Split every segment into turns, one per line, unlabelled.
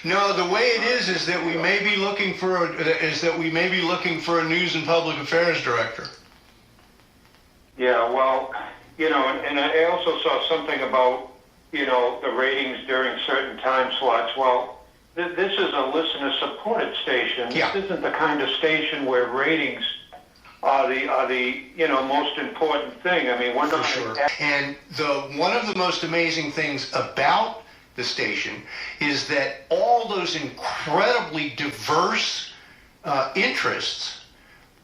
No, the way it is that we may be looking for a news and public affairs director.
Yeah, well, and I also saw something about, the ratings during certain time slots. Well, this is a listener-supported station.
Yeah.
This isn't the kind of station where ratings are the most important thing. I mean, we're not.
For sure. And one of the most amazing things about the station is that all those incredibly diverse interests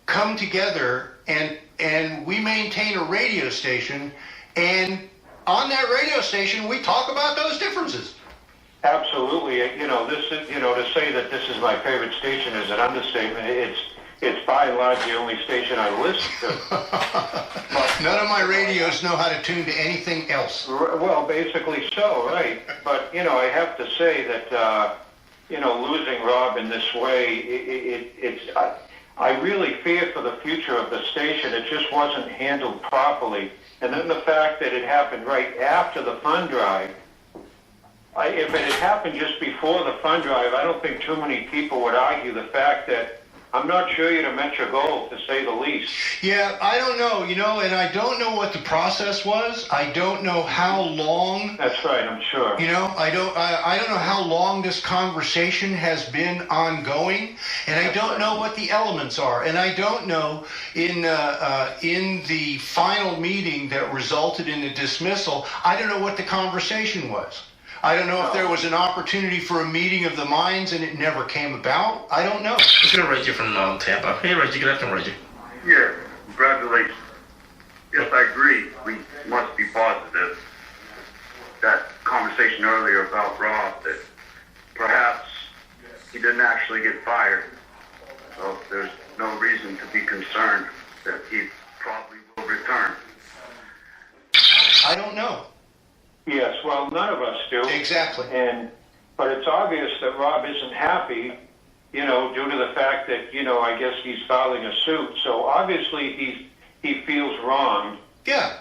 come together, and we maintain a radio station, and on that radio station we talk about those differences.
Absolutely. This is, to say that this is my favorite station is an understatement. It's by and large the only station I listen to.
None of my radios know how to tune to anything else.
Well, basically so, right. But, I have to say that, losing Rob in this way, I really fear for the future of the station. It just wasn't handled properly. And then the fact that it happened right after the fund drive, if it had happened just before the fund drive, I don't think too many people would argue the fact that I'm not sure you'd have met your goal, to say the least.
Yeah, I don't know, and I don't know what the process was. I don't know how long.
That's right, I'm sure.
I don't know how long this conversation has been ongoing, and I don't know what the elements are, and I don't know in the final meeting that resulted in the dismissal, I don't know what the conversation was. I don't know if there was an opportunity for a meeting of the minds and it never came about. I don't know.
Let's go Reggie from Tampa. Hey, Reggie, good afternoon, Reggie.
Yeah, congratulations. Yes, I agree. We must be positive. That conversation earlier about Rob, that perhaps he didn't actually get fired. So there's no reason to be concerned that he probably will return.
I don't know.
Yes, well, none of us do.
Exactly.
But it's obvious that Rob isn't happy, due to the fact that, I guess he's filing a suit. So obviously he feels wronged.
Yeah.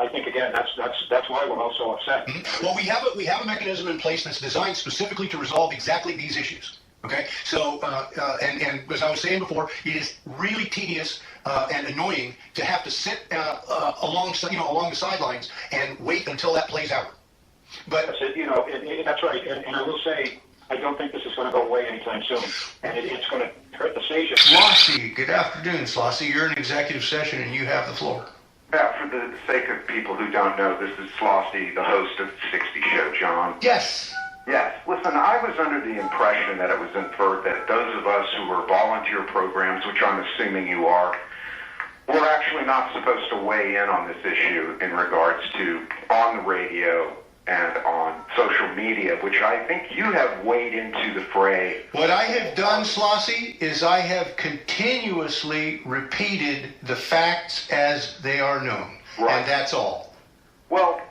I think again that's why we're all so upset.
Mm-hmm. Well, we have a mechanism in place that's designed specifically to resolve exactly these issues. Okay, so and as I was saying before, it is really tedious and annoying to have to sit along the sidelines and wait until that plays out. But
that's it. That's right. And I will say, I don't think this is going to go away anytime soon, and it's going to hurt the station.
Slossie, good afternoon, Slossie. You're in executive session and you have the floor.
Yeah, for the sake of people who don't know, this is Slossie, the host of the 60 Show, John.
Yes.
Yes. Listen, I was under the impression that it was inferred that those of us who were volunteer programs, which I'm assuming you are, were actually not supposed to weigh in on this issue in regards to on the radio and on social media, which I think you have weighed into the fray.
What I have done, Slossie, is I have continuously repeated the facts as they are known. Right. And that's all.
Well,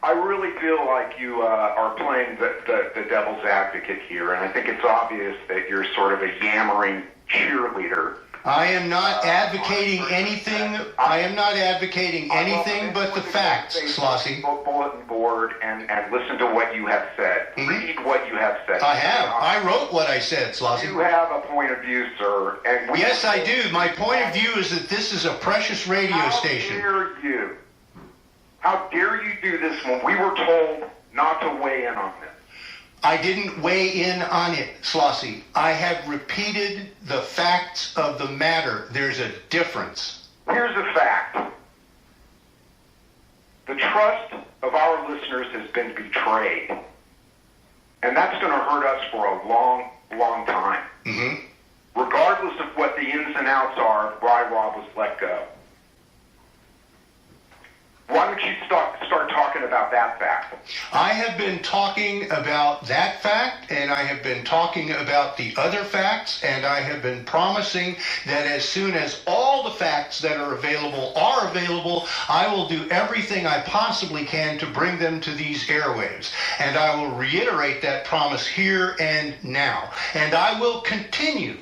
I really feel like you are playing the devil's advocate here, and I think it's obvious that you're sort of a yammering cheerleader.
I am not advocating anything. I am not advocating anything but the facts, Slossie.
Bulletin board and listen to what you have said. Mm-hmm. Read what you have said.
I have. I wrote what I said, Slossie.
You have a point of view, sir. And
yes, I do. My point of view is that this is a precious radio station.
How dare you? How dare you do this when we were told not to weigh in on this?
I didn't weigh in on it, Slossie. I have repeated the facts of the matter. There's a difference.
Here's a fact. The trust of our listeners has been betrayed. And that's going to hurt us for a long, long time. Mm-hmm. Regardless of what the ins and outs are, why Rob was let go. Why don't you start talking about that fact?
I have been talking about that fact, and I have been talking about the other facts, and I have been promising that as soon as all the facts that are available, I will do everything I possibly can to bring them to these airwaves. And I will reiterate that promise here and now. And I will continue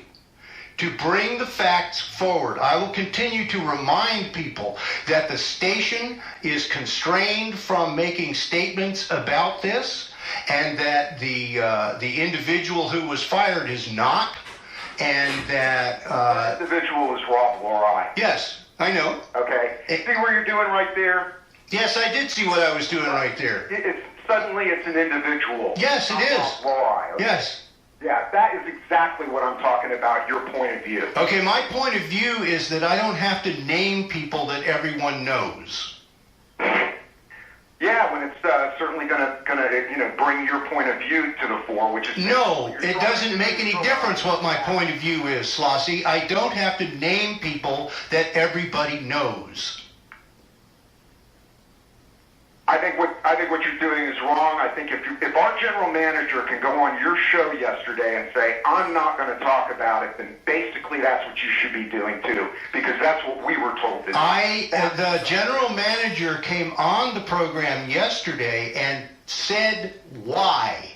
to bring the facts forward. I will continue to remind people that the station is constrained from making statements about this, and that the individual who was fired is not, and that
The individual is Rob Lorei.
yes, I know.
Okay. See what you're doing right there?
Yes, I did see what I was doing right there.
Suddenly it's an individual.
Yes, it is.
Rob Lorei. Okay?
Yes.
Yeah, that is exactly what I'm talking about, your point of view.
Okay, my point of view is that I don't have to name people that everyone knows.
Yeah, when it's certainly gonna bring your point of view to the fore, which is
No, it doesn't make any difference what my point of view is, Slossie. I don't have to name people that everybody knows.
I think what you're doing is wrong. I think if our general manager can go on your show yesterday and say, I'm not going to talk about it, then basically that's what you should be doing too, because that's what we were told to do.
The general manager came on the program yesterday and said why.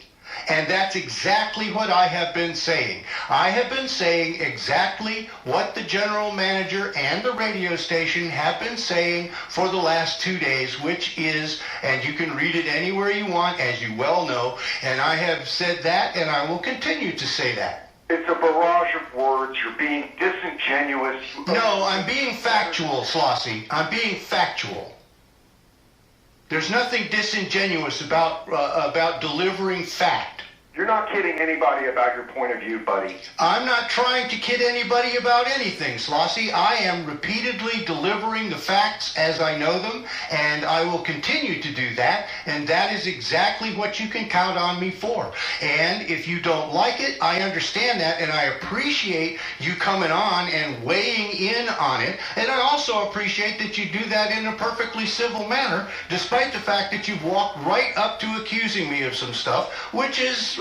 And that's exactly what I have been saying. I have been saying exactly what the general manager and the radio station have been saying for the last 2 days, which is, and you can read it anywhere you want, as you well know, and I have said that, and I will continue to say that.
It's a barrage of words. You're being disingenuous.
No, I'm being factual, Slossie. I'm being factual. There's nothing disingenuous about delivering fact.
You're not kidding anybody about your point of view, buddy.
I'm not trying to kid anybody about anything, Slossie. I am repeatedly delivering the facts as I know them, and I will continue to do that, and that is exactly what you can count on me for. And if you don't like it, I understand that, and I appreciate you coming on and weighing in on it, and I also appreciate that you do that in a perfectly civil manner, despite the fact that you've walked right up to accusing me of some stuff, which is,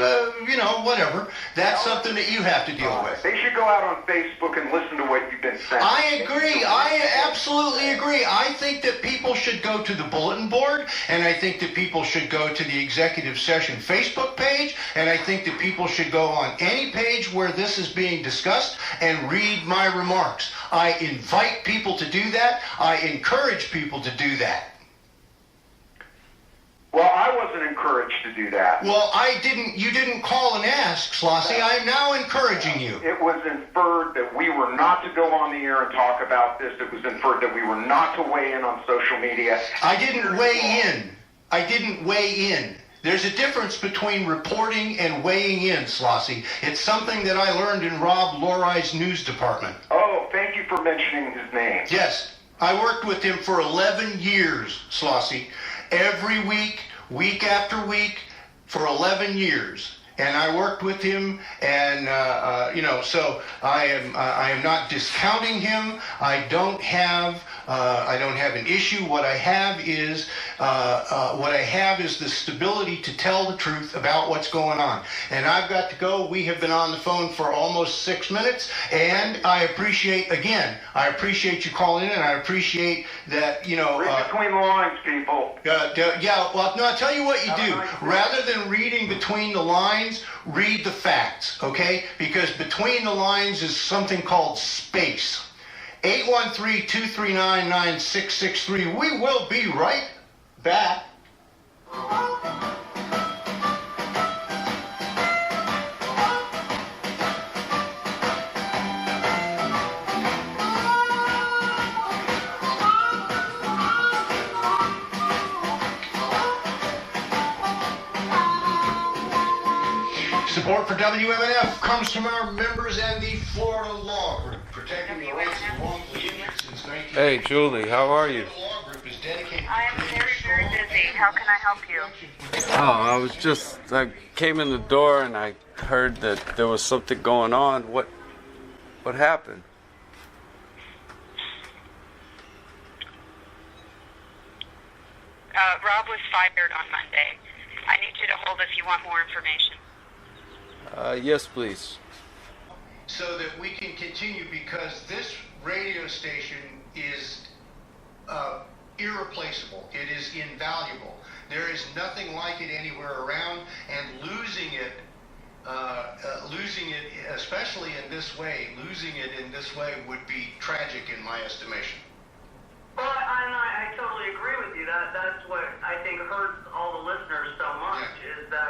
whatever. That's something that you have to deal with.
They should go out on Facebook and listen to what you've been saying.
I agree. I absolutely agree. I think that people should go to the bulletin board, and I think that people should go to the executive session Facebook page, and I think that people should go on any page where this is being discussed and read my remarks. I invite people to do that. I encourage people to do that.
Well, I wasn't encouraged to do that.
Well, you didn't call and ask, Slossie. I am now encouraging you.
It was inferred that we were not to go on the air and talk about this. It was inferred that we were not to weigh in on social media.
I didn't weigh in. There's a difference between reporting and weighing in, Slossie. It's something that I learned in Rob Lorei's news department.
Oh, thank you for mentioning his name.
Yes, I worked with him for 11 years, Slossie. Every week, week after week, for 11 years. And I worked with him, and so I am not discounting him. I don't have an issue. What I have is the stability to tell the truth about what's going on. And I've got to go. We have been on the phone for almost 6 minutes, and I appreciate you calling in, and I appreciate that,
Read between the lines, people.
I'll tell you what you do. Rather than reading between the lines, read the facts, okay? Because between the lines is something called space. 813-239-9663. We will be right back. Support for WMNF comes from our members and the Florida Law Group, protecting the rights of wrongfully injured since 19...
Hey, Julie, how are you?
I am very, very busy. How can I help you?
I came in the door and I heard that there was something going on. What happened?
Rob was fired on Monday. I need you to hold if you want more information.
Yes, please.
So that we can continue, because this radio station is irreplaceable. It is invaluable. There is nothing like it anywhere around, and losing it, especially in this way, would be tragic in my estimation.
Well, I totally agree with you. That's what I think hurts all the listeners so much, is that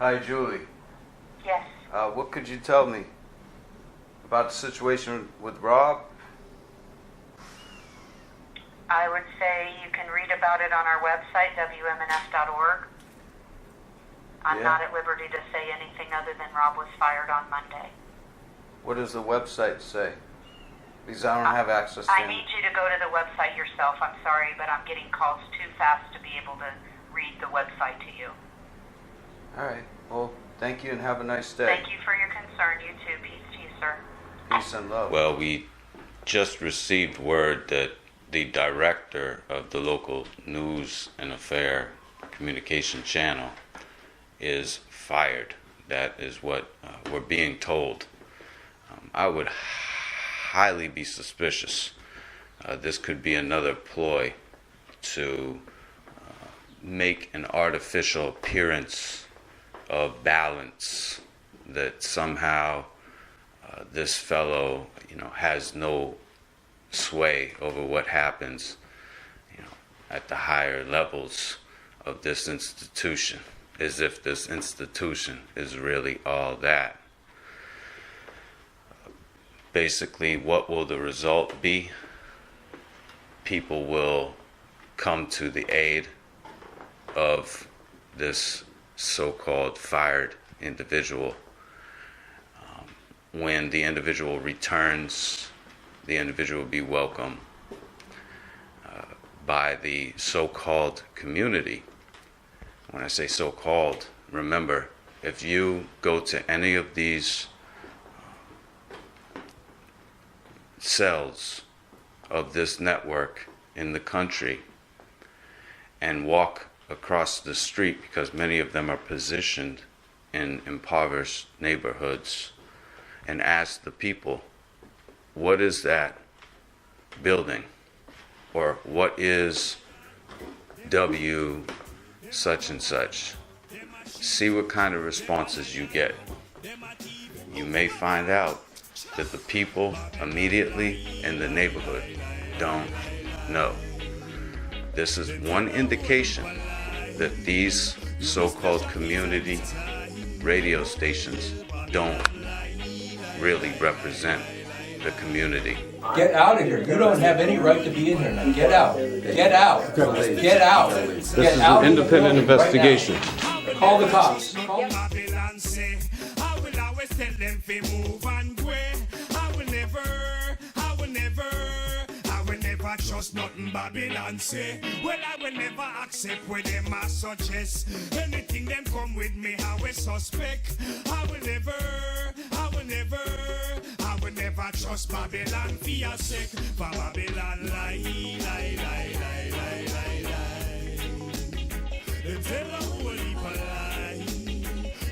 Hi, Julie.
Yes.
What could you tell me about the situation with Rob?
I would say you can read about it on our website, wmnf.org. I'm
Yeah.
not at liberty to say anything other than Rob was fired on Monday.
What does the website say? Because I don't have access to
I
it.
need you to go to the website yourself. I'm sorry, but I'm getting calls too fast to be able to read the website to you.
All right. Well, thank you and have a nice day.
Thank you for your concern. You too. Peace to you, sir.
Peace and love.
Well, we just received word that the director of the local news and affair communication channel is fired. That is what we're being told. I would highly be suspicious. This could be another ploy to make an artificial appearance of balance, that somehow this fellow, has no sway over what happens, at the higher levels of this institution, as if this institution is really all that. Basically, what will the result be? People will come to the aid of this so-called fired individual. When the individual returns, the individual will be welcomed by the so-called community. When I say so-called, remember, if you go to any of these cells of this network in the country and walk across the street, because many of them are positioned in impoverished neighborhoods, and ask the people, what is that building? Or what is W such and such? See what kind of responses you get. You may find out that the people immediately in the neighborhood don't know. This is one indication that these so-called community radio stations don't really represent the community.
Get out of here. You don't have any right to be in here now. Get out. Get out. Get out.
This
Get
is
out
an
of the
independent
building right now.
investigation.
Call the cops.
Babylon say, I will always tell them to move and go. I will never trust nothing Babylon say. Well, I will never accept what them a suggest. Anything them come with me, I will suspect. I will never trust Babylon for your sake. For Babylon lie. Them tell a whole heap of lie.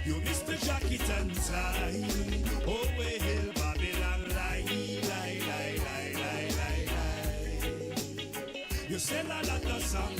You miss the jacket and tie. Oh well, Babylon lie. You sell a lot of song.